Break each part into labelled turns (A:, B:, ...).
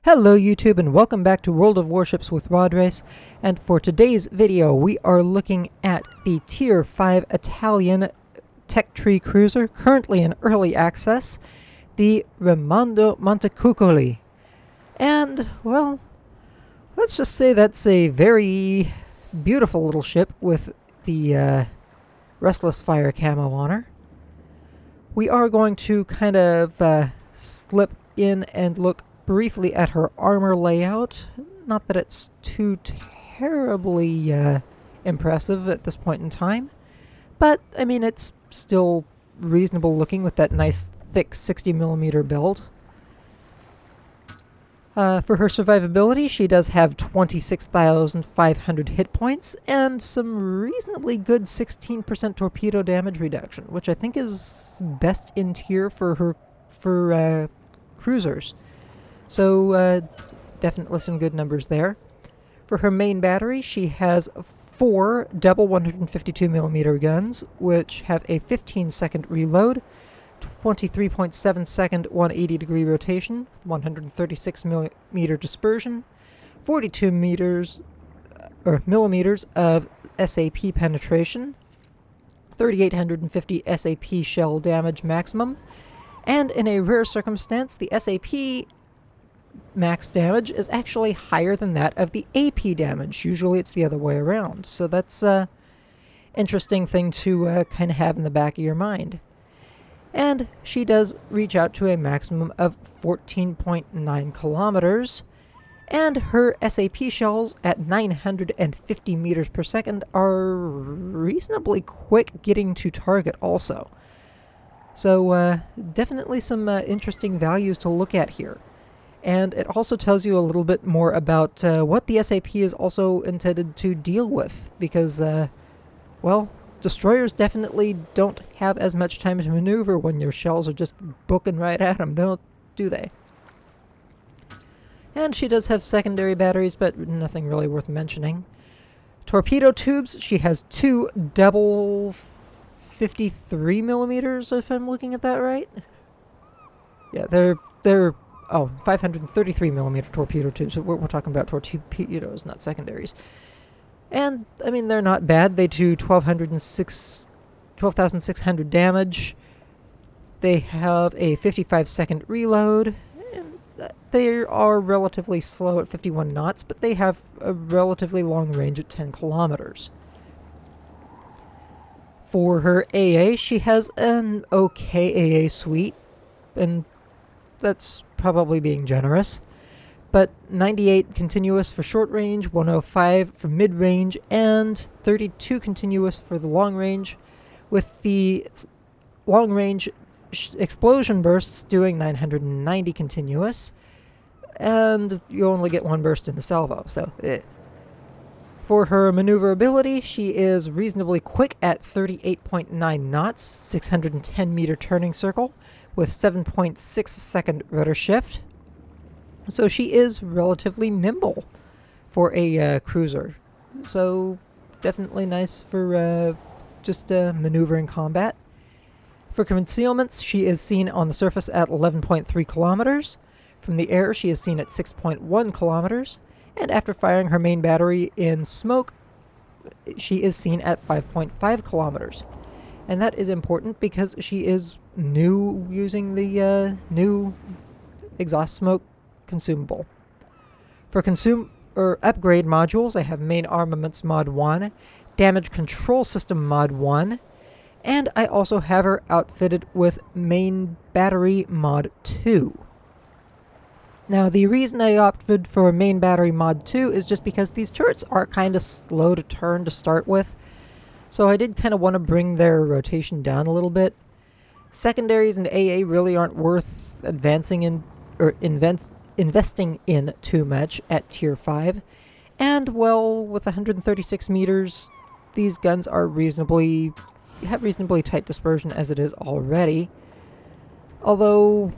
A: Hello YouTube and welcome back to World of Warships with Wadres, and for today's video we are looking at the Tier 5 Italian tech tree cruiser currently in early access, the Raimondo Montecuccoli. And, well, let's just say that's a very beautiful little ship with the Restless Fire camo on her. We are going to kind of slip in and look briefly at her armor layout. Not that it's too terribly impressive at this point in time, but I mean it's still reasonable looking with that nice thick 60mm build. For her survivability, she does have 26,500 hit points and some reasonably good 16% torpedo damage reduction, which I think is best in tier for cruisers. So definitely some good numbers there. For her main battery, she has 4 double 152mm guns, which have a 15-second reload, 23.7-second 180-degree rotation, 136mm dispersion, 42 millimeters of SAP penetration, 3,850 SAP shell damage maximum, and in a rare circumstance, the SAP max damage is actually higher than that of the AP damage. Usually it's the other way around. So that's an interesting thing to kind of have in the back of your mind. And she does reach out to a maximum of 14.9 kilometers. And her SAP shells at 950 meters per second are reasonably quick getting to target also. So definitely some interesting values to look at here. And it also tells you a little bit more about what the SAP is also intended to deal with, because, well, destroyers definitely don't have as much time to maneuver when your shells are just booking right at them, do they? And she does have secondary batteries, but nothing really worth mentioning. Torpedo tubes, she has 2 double 53mm, if I'm looking at that right. Yeah, they're 533mm torpedo tubes. We're talking about torpedoes, not secondaries. And, I mean, they're not bad. They do 12,600 damage. They have a 55-second reload. And they are relatively slow at 51 knots, but they have a relatively long range at 10 kilometers. For her AA, she has an okay AA suite, and that's probably being generous, but 98 continuous for short range, 105 for mid range, and 32 continuous for the long range, with the long range explosion bursts doing 990 continuous, and you only get 1 burst in the salvo, so For her maneuverability, she is reasonably quick at 38.9 knots, 610 meter turning circle, with 7.6 second rudder shift. So she is relatively nimble for a cruiser. So definitely nice for just maneuvering combat. For concealments, she is seen on the surface at 11.3 kilometers. From the air, she is seen at 6.1 kilometers. And after firing her main battery in smoke, she is seen at 5.5 kilometers. And that is important because she is new using the new exhaust smoke consumable. For upgrade modules, I have Main Armaments Mod 1, Damage Control System Mod 1, and I also have her outfitted with Main Battery Mod 2. Now, the reason I opted for Main Battery Mod 2 is just because these turrets are kind of slow to turn to start with, so I did kind of want to bring their rotation down a little bit. Secondaries and AA really aren't worth advancing in or investing in too much at Tier 5. And, well, with 136 meters, these guns are have reasonably tight dispersion as it is already. Although,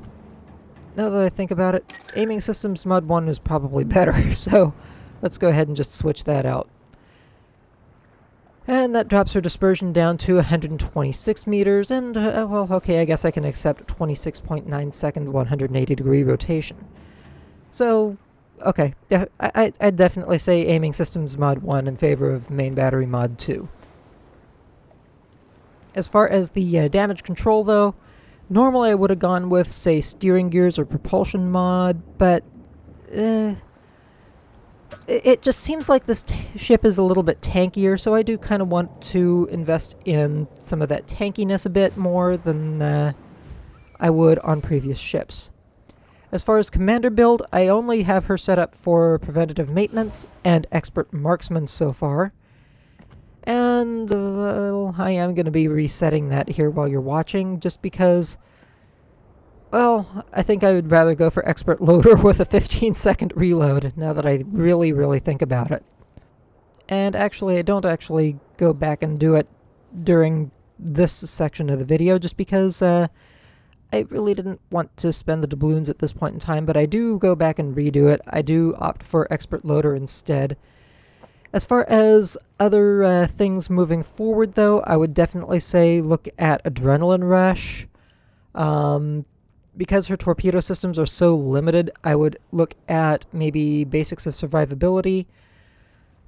A: now that I think about it, Aiming Systems Mod 1 is probably better, so let's go ahead and just switch that out. And that drops her dispersion down to 126 meters, and, well, okay, I guess I can accept 26.9 second 180-degree rotation. So, okay, I'd definitely say aiming systems mod 1 in favor of main battery mod 2. As far as the damage control, though, normally I would have gone with, say, steering gears or propulsion mod, but it just seems like this ship is a little bit tankier, so I do kind of want to invest in some of that tankiness a bit more than I would on previous ships. As far as commander build, I only have her set up for preventative maintenance and expert marksman so far. And I am going to be resetting that here while you're watching, just because, well, I think I would rather go for expert loader with a 15-second reload, now that I really think about it. And actually, I don't actually go back and do it during this section of the video, just because I really didn't want to spend the doubloons at this point in time, but I do go back and redo it. I do opt for expert loader instead. As far as other things moving forward, though, I would definitely say look at Adrenaline Rush. Because her torpedo systems are so limited, I would look at maybe Basics of Survivability.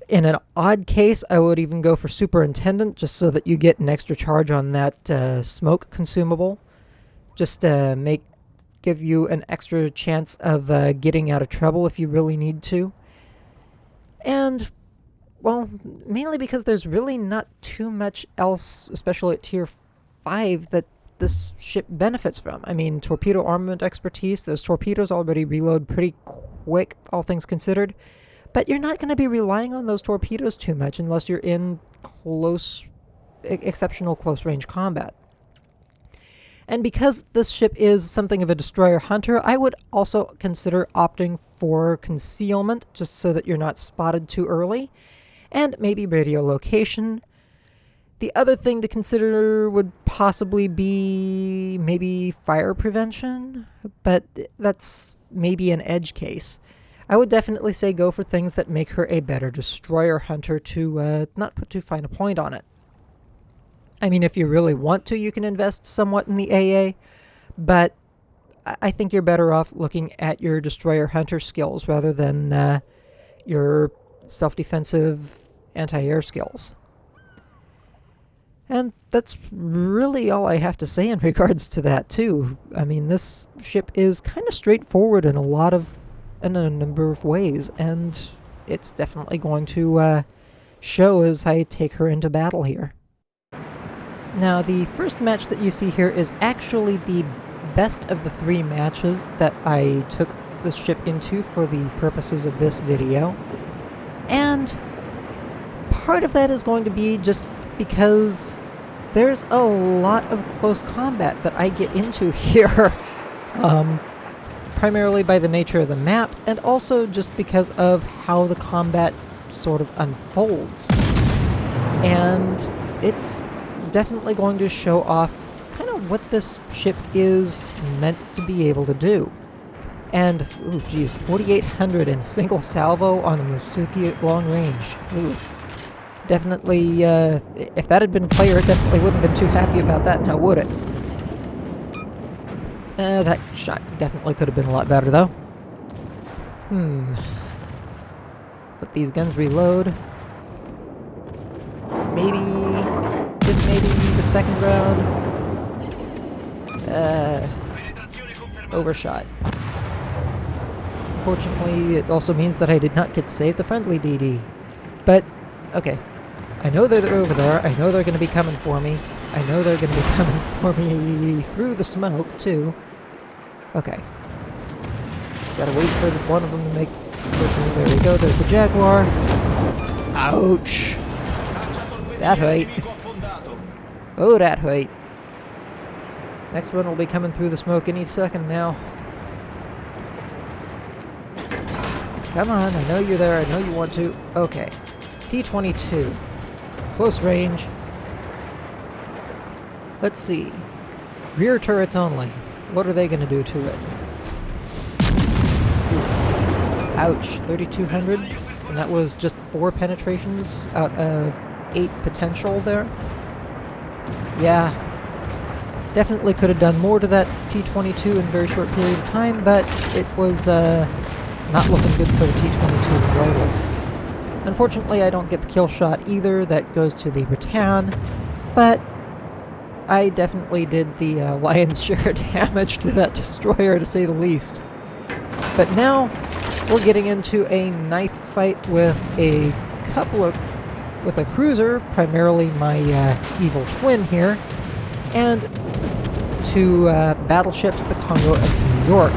A: In an odd case, I would even go for Superintendent, just so that you get an extra charge on that smoke consumable. Just give you an extra chance of getting out of trouble if you really need to. And, well, mainly because there's really not too much else, especially at Tier 5, that this ship benefits from. I mean, torpedo armament expertise, those torpedoes already reload pretty quick, all things considered. But you're not going to be relying on those torpedoes too much unless you're in exceptional close-range combat. And because this ship is something of a destroyer hunter, I would also consider opting for concealment, just so that you're not spotted too early, and maybe radio location. The other thing to consider would possibly be maybe fire prevention, but that's maybe an edge case. I would definitely say go for things that make her a better destroyer hunter, to not put too fine a point on it. I mean, if you really want to, you can invest somewhat in the AA, but I think you're better off looking at your destroyer hunter skills rather than your self-defensive anti-air skills. And that's really all I have to say in regards to that, too. I mean, this ship is kind of straightforward in a number of ways, and it's definitely going to show as I take her into battle here. Now, the first match that you see here is actually the best of the 3 matches that I took this ship into for the purposes of this video. And part of that is going to be just because there's a lot of close combat that I get into here. Primarily by the nature of the map, and also just because of how the combat sort of unfolds. And it's definitely going to show off kind of what this ship is meant to be able to do. And, ooh geez, 4,800 in a single salvo on a Musuki long range. Ooh. Definitely, if that had been player, it definitely wouldn't have been too happy about that, now would it? That shot definitely could have been a lot better, though. Let these guns reload. Maybe, just maybe, the second round. Overshot. Unfortunately, it also means that I did not get to save the friendly DD. But, okay. I know they're over there. I know they're going to be coming for me. I know they're going to be coming for me through the smoke, too. Okay. Just gotta wait for one of them to make... There we go, there's the Jaguar. Ouch! That hurt. Oh, that hurt. Next one will be coming through the smoke any second now. Come on, I know you're there, I know you want to. Okay. T-22. Close range. Let's see. Rear turrets only. What are they going to do to it? Ouch. 3,200. And that was just 4 penetrations out of 8 potential there. Yeah. Definitely could have done more to that T-22 in a very short period of time, but it was not looking good for the T-22 regardless. Unfortunately, I don't get the kill shot either. That goes to the Britann, but I definitely did the lion's share damage to that destroyer, to say the least. But now, we're getting into a knife fight with a cruiser, primarily my evil twin here, and two battleships, the Congo and New York.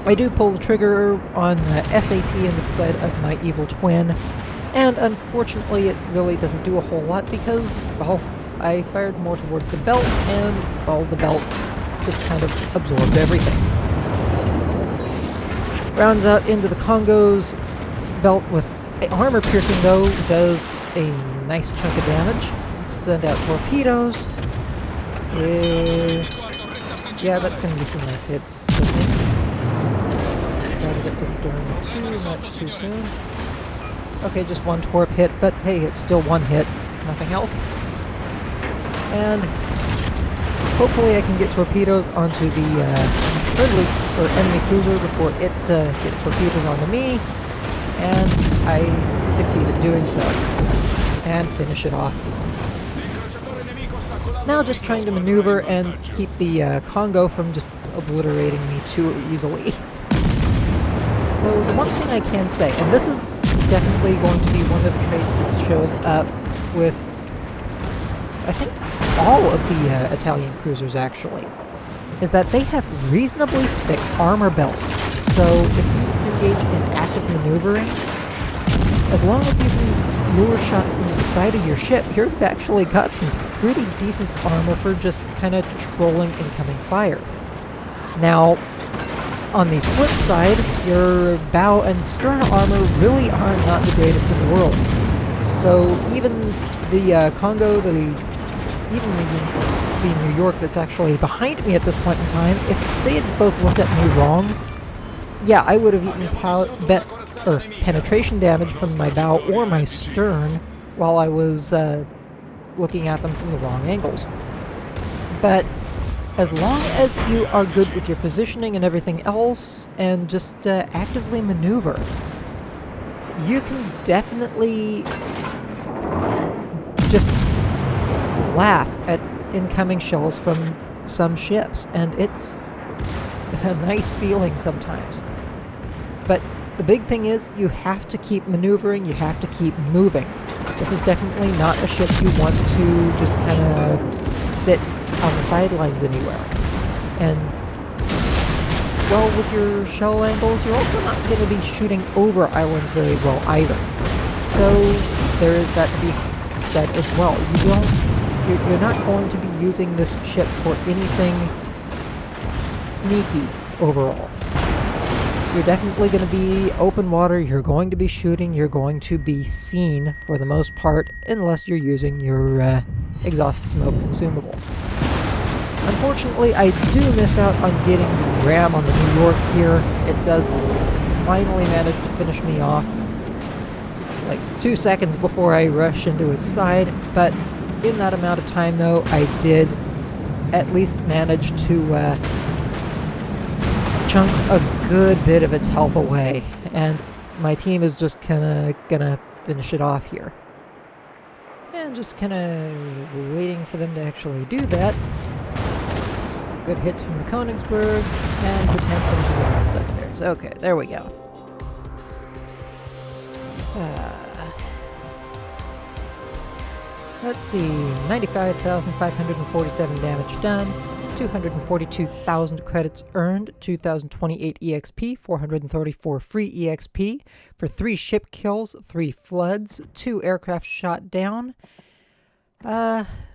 A: I do pull the trigger on SAP into the side of my evil twin, and unfortunately it really doesn't do a whole lot because, well, I fired more towards the belt, and, well, the belt just kind of absorbed everything. Rounds out into the Congo's belt with armor piercing, though, does a nice chunk of damage. Send out torpedoes. Yeah, that's going to be some nice hits, I think. Glad it doesn't burn too much too soon. Okay, just one torp hit, but hey, it's still one hit, nothing else. And hopefully I can get torpedoes onto the friendly or enemy cruiser before it gets torpedoes onto me, and I succeed at doing so, and finish it off. Now just trying to maneuver and keep the Congo from just obliterating me too easily. Though the one thing I can say, and this is definitely going to be one of the traits that shows up with, I think, all of the Italian cruisers actually, is that they have reasonably thick armor belts. So if you engage in active maneuvering, as long as you can lure shots into the side of your ship, you've actually got some pretty decent armor for just kind of trolling incoming fire. Now, on the flip side, your bow and stern armor really are not the greatest in the world. So even the Congo, even the New York that's actually behind me at this point in time, if they had both looked at me wrong, yeah, I would have eaten penetration damage from my bow or my stern while I was looking at them from the wrong angles. But as long as you are good with your positioning and everything else, and just actively maneuver, you can definitely just laugh at incoming shells from some ships, and it's a nice feeling sometimes. But the big thing is, you have to keep maneuvering, you have to keep moving. This is definitely not a ship you want to just kind of sit on the sidelines anywhere. And, well, with your shell angles, you're also not going to be shooting over islands very well either. So there is that to be said as well. You're not going to be using this ship for anything sneaky overall. You're definitely going to be open water, you're going to be shooting, you're going to be seen for the most part, unless you're using your exhaust smoke consumable. Unfortunately, I do miss out on getting the ram on the New York here. It does finally manage to finish me off, like 2 seconds before I rush into its side, but in that amount of time though, I did at least manage to chunk a good bit of its health away, and my team is just gonna finish it off here. And just kinda waiting for them to actually do that. Good hits from the Königsberg, and Britann finishes it on the secondaries. Okay, there we go. Let's see, 95,547 damage done, 242,000 credits earned, 2,028 EXP, 434 free EXP for 3 ship kills, 3 floods, 2 aircraft shot down,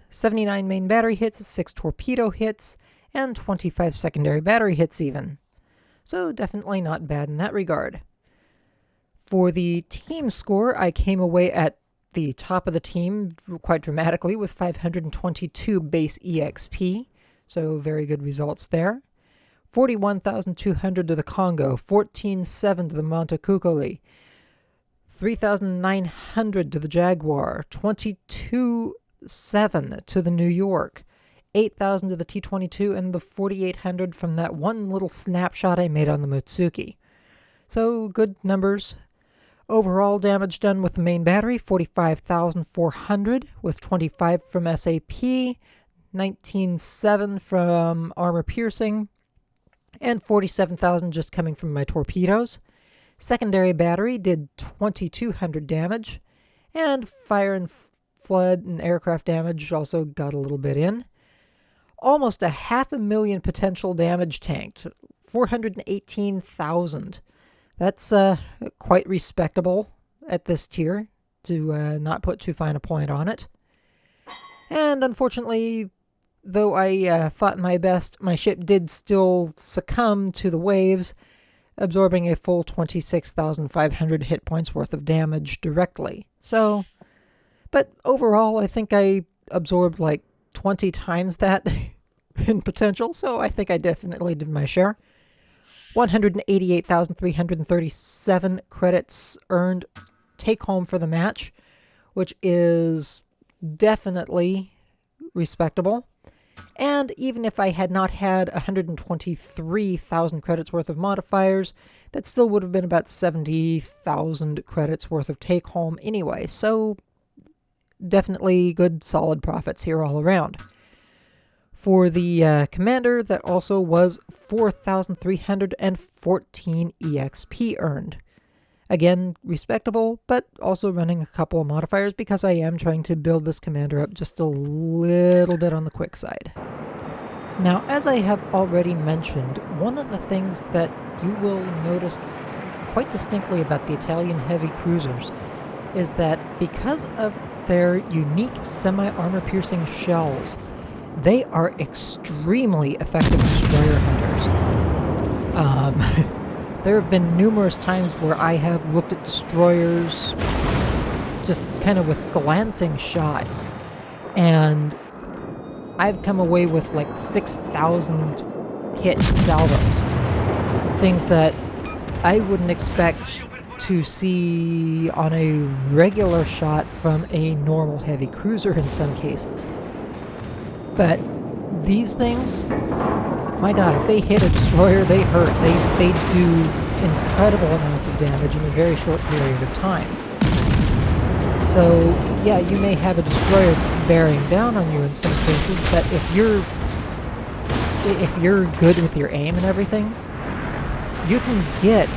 A: 79 main battery hits, 6 torpedo hits, and 25 secondary battery hits even. So definitely not bad in that regard. For the team score, I came away at the top of the team quite dramatically with 522 base EXP, so very good results there. 41,200 to the Congo, 14,700 to the Montecuccoli, 3,900 to the Jaguar, 22,700 to the New York, 8,000 to the T-22, and the 4,800 from that one little snapshot I made on the Mutsuki. So, good numbers. Overall damage done with the main battery, 45,400, with 25 from SAP, 19,700 from armor piercing, and 47,000 just coming from my torpedoes. Secondary battery did 2,200 damage, and fire and flood and aircraft damage also got a little bit in. Almost 500,000 potential damage tanked, 418,000. That's quite respectable at this tier, to not put too fine a point on it. And unfortunately, though I fought my best, my ship did still succumb to the waves, absorbing a full 26,500 hit points worth of damage directly. So, but overall, I think I absorbed like 20 times that in potential, so I think I definitely did my share. 188,337 credits earned take home for the match, which is definitely respectable. And even if I had not had 123,000 credits worth of modifiers, that still would have been about 70,000 credits worth of take home anyway. So definitely good solid profits here all around. For the commander, that also was 4,314 EXP earned. Again, respectable, but also running a couple of modifiers because I am trying to build this commander up just a little bit on the quick side. Now, as I have already mentioned, one of the things that you will notice quite distinctly about the Italian heavy cruisers is that because of their unique semi-armor piercing shells, they are extremely effective destroyer hunters. There have been numerous times where I have looked at destroyers just kind of with glancing shots, and I've come away with like 6,000 hit salvos. Things that I wouldn't expect to see on a regular shot from a normal heavy cruiser in some cases. But these things, my god, if they hit a destroyer, they hurt. They do incredible amounts of damage in a very short period of time. So, yeah, you may have a destroyer that's bearing down on you in some cases, but if you're good with your aim and everything, you can get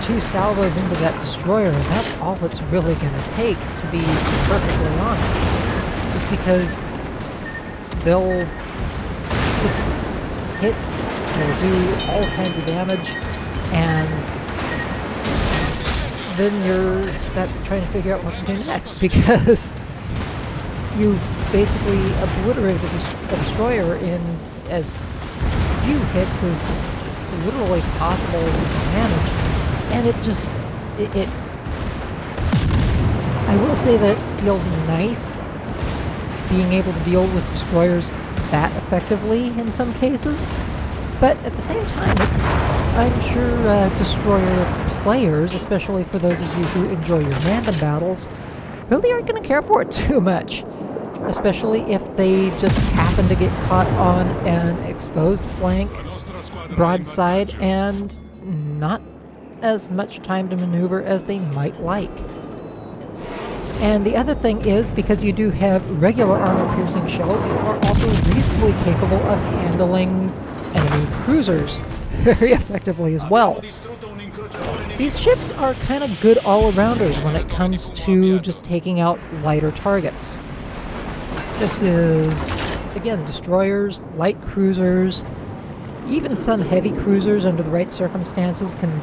A: 2 salvos into that destroyer, and that's all it's really going to take, to be perfectly honest. Just because they'll just hit, they'll do all kinds of damage, and then you're stuck trying to figure out what to do next, because you've basically obliterated a destroyer in as few hits as literally possible to manage, and it I will say that it feels nice being able to deal with destroyers that effectively in some cases, but at the same time, I'm sure destroyer players, especially for those of you who enjoy your random battles, really aren't going to care for it too much, especially if they just happen to get caught on an exposed flank, broadside, and not as much time to maneuver as they might like. And the other thing is, because you do have regular armor-piercing shells, you are also reasonably capable of handling enemy cruisers very effectively as well. These ships are kind of good all-arounders when it comes to just taking out lighter targets. This is, again, destroyers, light cruisers, even some heavy cruisers under the right circumstances can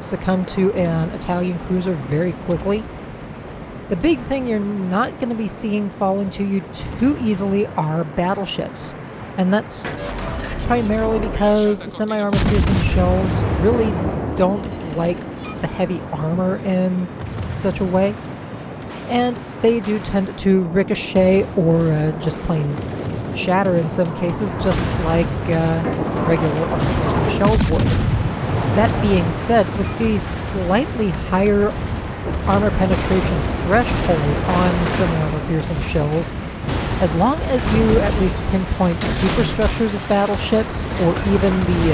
A: succumb to an Italian cruiser very quickly. The big thing you're not going to be seeing fall into you too easily are battleships, and that's primarily because semi-armor piercing shells really don't like the heavy armor in such a way, and they do tend to ricochet or just plain shatter in some cases, just like regular armor piercing shells would. That being said, with the slightly higher armor penetration threshold on semi-armor piercing shells, as long as you at least pinpoint superstructures of battleships, or even the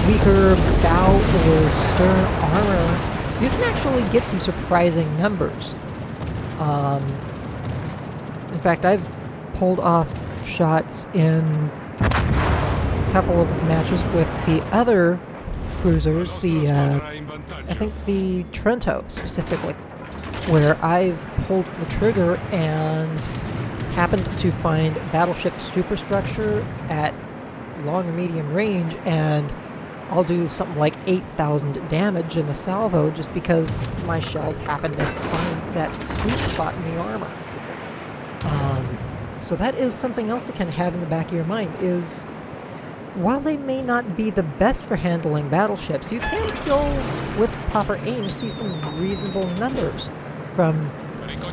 A: weaker bow or stern armor, you can actually get some surprising numbers. In fact, I've pulled off shots in a couple of matches with the other cruisers, I think the Trento specifically, where I've pulled the trigger and happened to find battleship superstructure at long or medium range, and I'll do something like 8,000 damage in a salvo just because my shells happen to find that sweet spot in the armor. So that is something else to kind of have in the back of your mind, is while they may not be the best for handling battleships, you can still, with proper aim, see some reasonable numbers from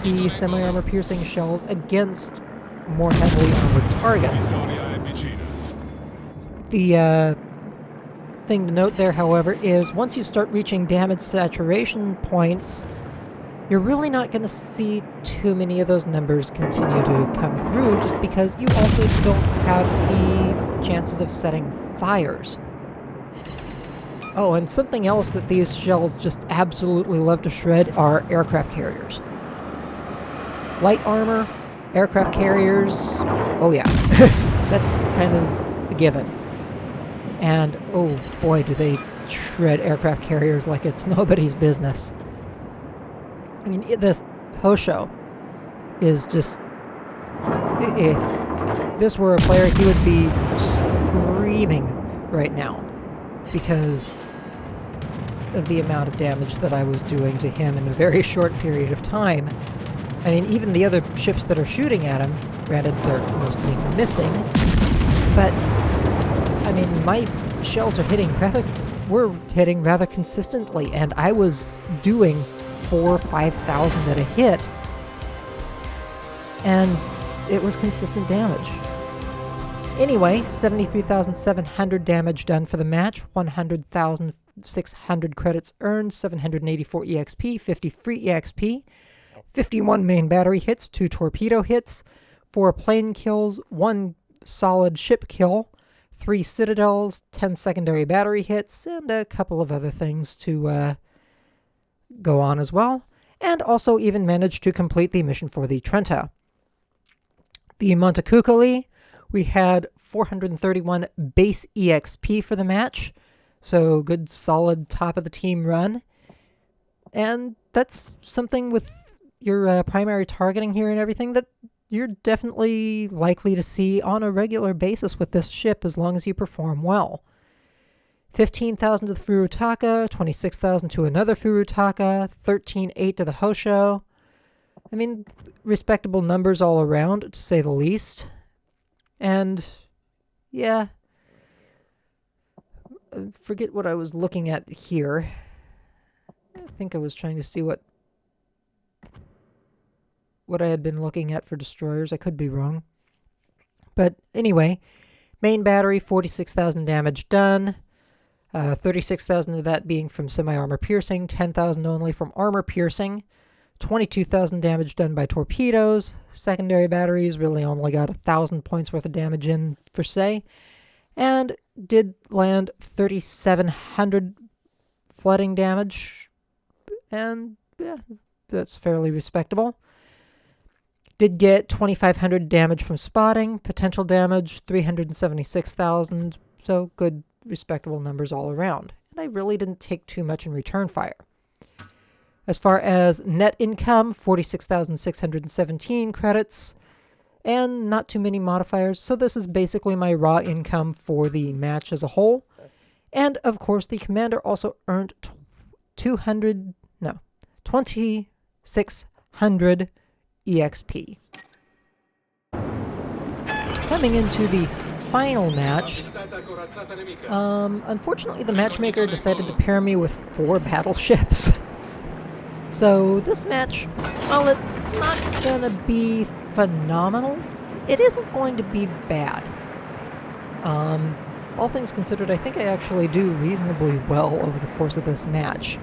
A: the semi-armor piercing shells against more heavily armored targets. The thing to note there, however, is once you start reaching damage saturation points, you're really not going to see too many of those numbers continue to come through, just because you also don't have the chances of setting fires. Oh, and something else that these shells just absolutely love to shred are aircraft carriers. Light armor, aircraft carriers, oh yeah, that's kind of a given. And oh boy, do they shred aircraft carriers like it's nobody's business. I mean, this Hosho is just... If this were a player, he would be screaming right now because of the amount of damage that I was doing to him in a very short period of time. I mean, even the other ships that are shooting at him, granted they're mostly missing, but, I mean, my shells were hitting rather consistently, and I was doing 4,000 or 5,000 at a hit, and it was consistent damage. Anyway, 73,700 damage done for the match, 100,600 credits earned, 784 EXP, 50 free EXP, 51 main battery hits, 2 torpedo hits, 4 plane kills, 1 solid ship kill, 3 citadels, 10 secondary battery hits, and a couple of other things to go on as well, and also even managed to complete the mission for the Trento. The Montecuccoli, we had 431 base EXP for the match, so good solid top of the team run, and that's something with your primary targeting here and everything that you're definitely likely to see on a regular basis with this ship as long as you perform well. 15,000 to the Furutaka, 26,000 to another Furutaka, 13,800 to the Hosho. I mean, respectable numbers all around, to say the least. And, yeah. I forget what I was looking at here. I think I was trying to see what I had been looking at for destroyers. I could be wrong. But anyway, main battery, 46,000 damage done. 36,000 of that being from semi-armor piercing, 10,000 only from armor piercing, 22,000 damage done by torpedoes. Secondary batteries really only got 1,000 points worth of damage in, per se, and did land 3,700 flooding damage, and yeah, that's fairly respectable. Did get 2,500 damage from spotting, potential damage 376,000, so good respectable numbers all around, and I really didn't take too much in return fire. As far as net income, 46,617 credits, and not too many modifiers, so this is basically my raw income for the match as a whole. And of course, the commander also earned 2,600 EXP. Coming into the final match, unfortunately the matchmaker decided to pair me with 4 battleships. So this match, while it's not gonna be phenomenal, it isn't going to be bad. All things considered, I think I actually do reasonably well over the course of this match.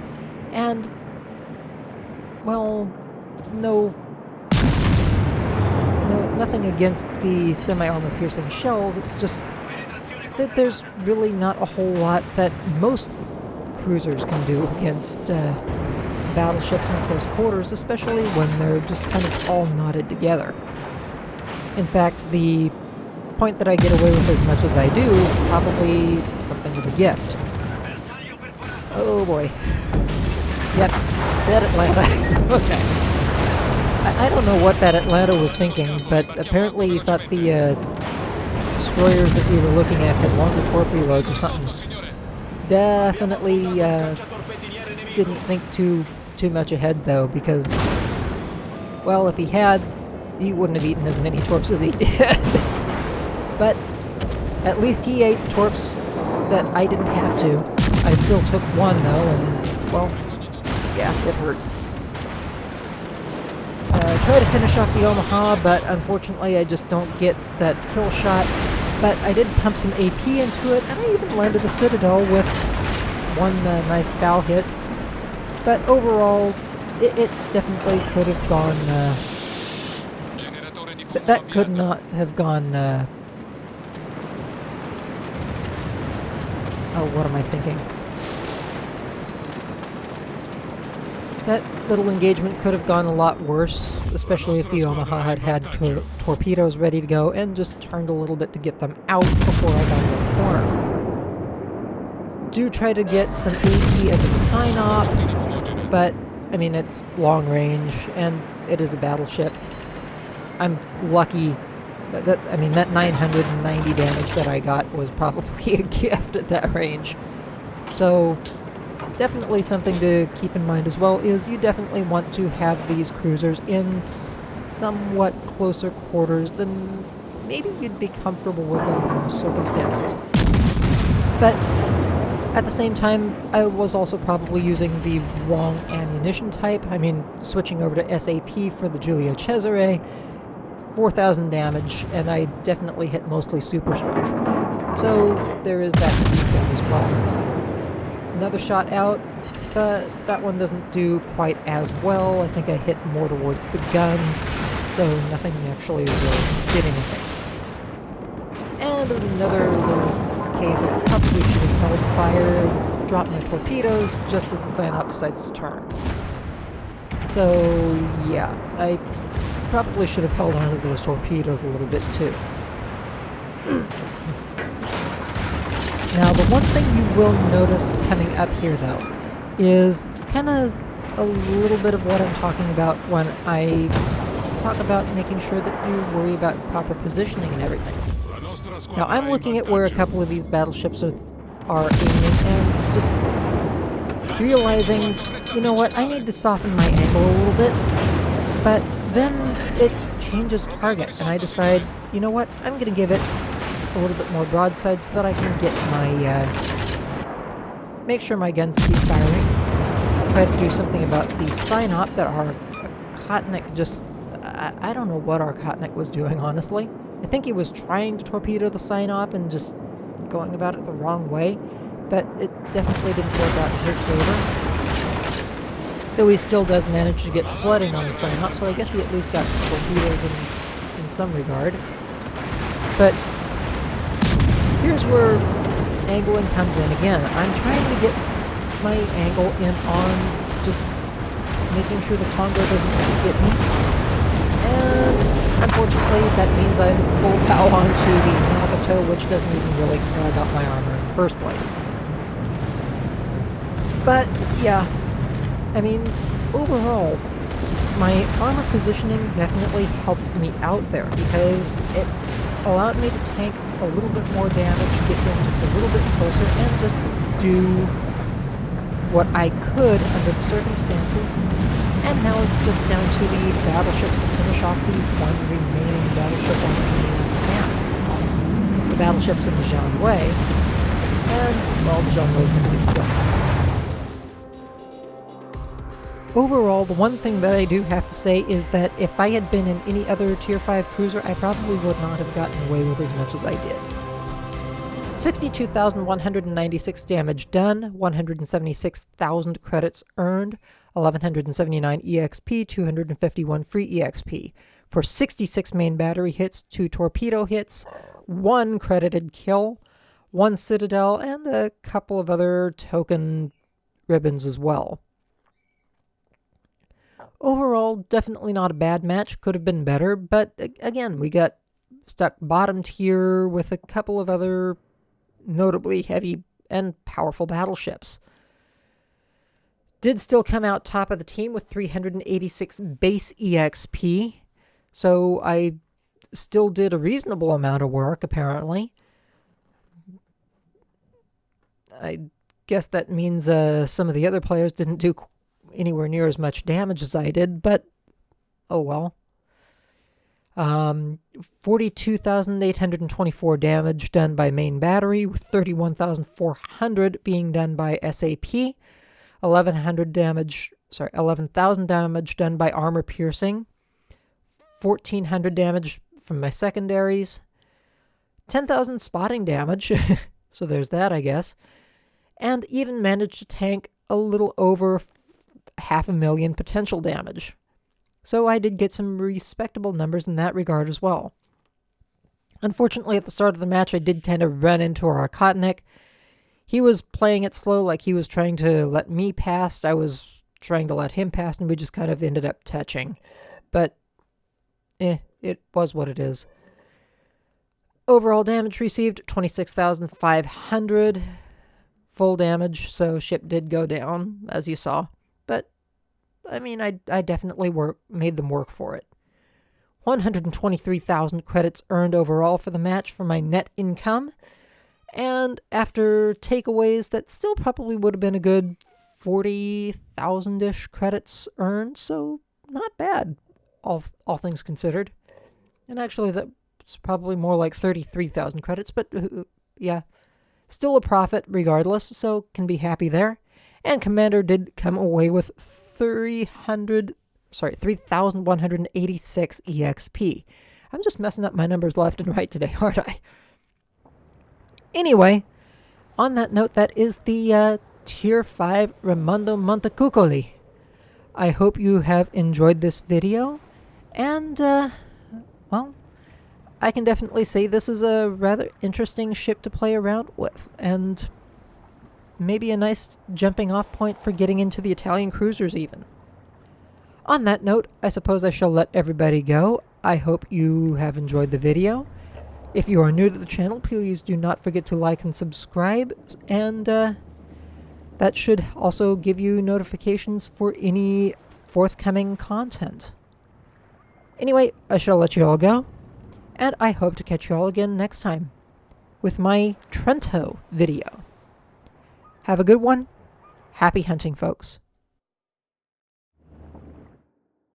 A: And, well, nothing against the semi-armor piercing shells, it's just there's really not a whole lot that most cruisers can do against battleships in close quarters, especially when they're just kind of all knotted together. In fact, the point that I get away with as much as I do is probably something of a gift. Oh boy. Yep, that Atlanta. Okay. I don't know what that Atlanta was thinking, but apparently he thought the destroyers that we were looking at had longer torpedo loads or something. Definitely didn't think too much ahead though, because, well, if he had, he wouldn't have eaten as many torps as he did. But at least he ate the torps that I didn't have to. I still took one though, and, well, yeah, it hurt. Try to finish off the Omaha, but unfortunately I just don't get that kill shot. But I did pump some AP into it, and I even landed the Citadel with one nice bow hit. But overall, it definitely could have gone... that could not have gone... oh, what am I thinking? That little engagement could have gone a lot worse, especially if the Omaha had had torpedoes ready to go and just turned a little bit to get them out before I got into the corner. Do try to get some AP into the sign-op, but, I mean, it's long range, and it is a battleship. I'm lucky that, I mean, that 990 damage that I got was probably a gift at that range. So... definitely something to keep in mind as well is you definitely want to have these cruisers in somewhat closer quarters than maybe you'd be comfortable with in most circumstances. But at the same time, I was also probably using the wrong ammunition type. I mean, switching over to SAP for the Giulio Cesare, 4,000 damage, and I definitely hit mostly superstructure. So there is that to be said as well. Another shot out, but that one doesn't do quite as well. I think I hit more towards the guns, so nothing actually really did anything. And another little case of probably should have held fire, dropped my torpedoes just as the sign-up decides to turn. So yeah, I probably should have held on to those torpedoes a little bit too. Now, the one thing you will notice coming up here, though, is kind of a little bit of what I'm talking about when I talk about making sure that you worry about proper positioning and everything. Now, I'm looking at where a couple of these battleships are aiming and just realizing, you know what, I need to soften my angle a little bit, but then it changes target, and I decide, you know what, I'm going to give it a little bit more broadside so that I can get my, make sure my guns keep firing. Try to do something about the sign-op that our Kotnik just, I don't know what our Kotnik was doing, honestly. I think he was trying to torpedo the sign-op and just going about it the wrong way, but it definitely didn't work out in his favor. Though he still does manage to get flooding on the sign-op, so I guess he at least got torpedoes in some regard. But here's where angling comes in again. I'm trying to get my angle in on just making sure the Congo doesn't get me. And unfortunately, that means I'm full pow onto the Nagato, which doesn't even really care about my armor in the first place. But, yeah, I mean, overall, my armor positioning definitely helped me out there because it allowed me to tank a little bit more damage, get in just a little bit closer, and just do what I could under the circumstances. And now it's just down to the battleship to finish off the one remaining battleship on the map. The battleship's in the Janwei, and, well, the Janwei's going to get killed. Overall, the one thing that I do have to say is that if I had been in any other Tier 5 cruiser, I probably would not have gotten away with as much as I did. 62,196 damage done, 176,000 credits earned, 1,179 EXP, 251 free EXP. For 66 main battery hits, 2 torpedo hits, 1 credited kill, 1 citadel, and a couple of other token ribbons as well. Overall, definitely not a bad match. Could have been better, but again, we got stuck bottom tier with a couple of other notably heavy and powerful battleships. Did still come out top of the team with 386 base EXP, so I still did a reasonable amount of work, apparently. I guess that means some of the other players didn't do anywhere near as much damage as I did, but oh well. 42,824 damage done by main battery, with 31,400 being done by SAP. 11,000 damage done by armor piercing, 1,400 damage from my secondaries, 10,000 spotting damage, so there's that, I guess, and even managed to tank a little over 500,000 potential damage. So I did get some respectable numbers in that regard as well. Unfortunately, at the start of the match, I did kind of run into our Kotnik. He was playing it slow, like he was trying to let me pass. I was trying to let him pass, and we just kind of ended up touching. But, it was what it is. Overall damage received, 26,500 full damage, so ship did go down, as you saw. But, I mean, I definitely made them work for it. 123,000 credits earned overall for the match for my net income. And after takeaways, that still probably would have been a good 40,000-ish credits earned, so not bad, all things considered. And actually, that's probably more like 33,000 credits, but yeah, still a profit regardless, so can be happy there. And Commander did come away with 3,186 EXP. I'm just messing up my numbers left and right today, aren't I? Anyway, on that note, that is the Tier 5 Raimondo Montecuccoli. I hope you have enjoyed this video, and, well, I can definitely say this is a rather interesting ship to play around with, and maybe a nice jumping off point for getting into the Italian cruisers even. On that note, I suppose I shall let everybody go. I hope you have enjoyed the video. If you are new to the channel, please do not forget to like and subscribe, and that should also give you notifications for any forthcoming content. Anyway, I shall let you all go, and I hope to catch you all again next time with my Trento video. Have a good one. Happy hunting, folks.